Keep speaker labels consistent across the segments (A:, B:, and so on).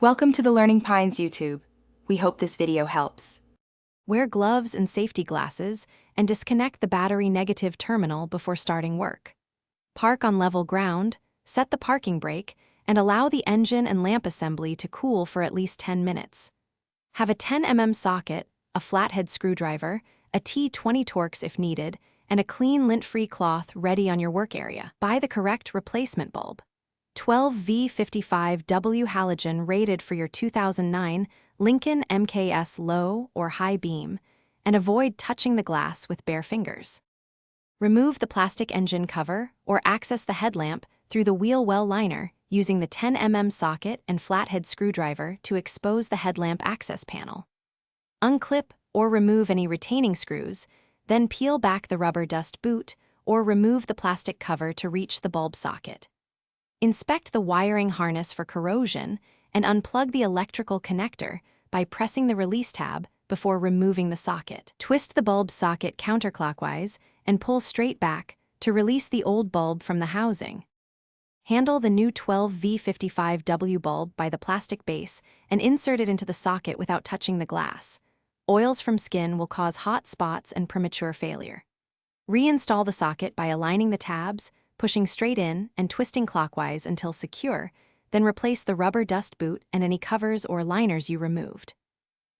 A: Welcome to the Learning Pines YouTube. We hope this video helps.
B: Wear gloves and safety glasses and disconnect the battery negative terminal before starting work. Park on level ground, set the parking brake, and allow the engine and lamp assembly to cool for at least 10 minutes. Have a 10 mm socket, a flathead screwdriver, a T20 Torx if needed, and a clean lint-free cloth ready on your work area. Buy the correct replacement bulb. 12V55W halogen rated for your 2009 Lincoln MKS low or high beam, and avoid touching the glass with bare fingers. Remove the plastic engine cover or access the headlamp through the wheel well liner using the 10 mm socket and flathead screwdriver to expose the headlamp access panel. Unclip or remove any retaining screws, then peel back the rubber dust boot or remove the plastic cover to reach the bulb socket. Inspect the wiring harness for corrosion and unplug the electrical connector by pressing the release tab before removing the socket. Twist the bulb socket counterclockwise and pull straight back to release the old bulb from the housing. Handle the new 12V55W bulb by the plastic base and insert it into the socket without touching the glass. Oils from skin will cause hot spots and premature failure. Reinstall the socket by aligning the tabs, pushing straight in and twisting clockwise until secure, then replace the rubber dust boot and any covers or liners you removed.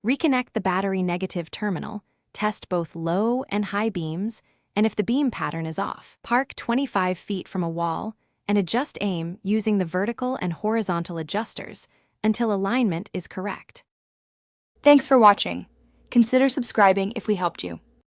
B: Reconnect the battery negative terminal, test both low and high beams, and if the beam pattern is off. Park 25 feet from a wall and adjust aim using the vertical and horizontal adjusters until alignment is correct.
A: Thanks for watching. Consider subscribing if we helped you.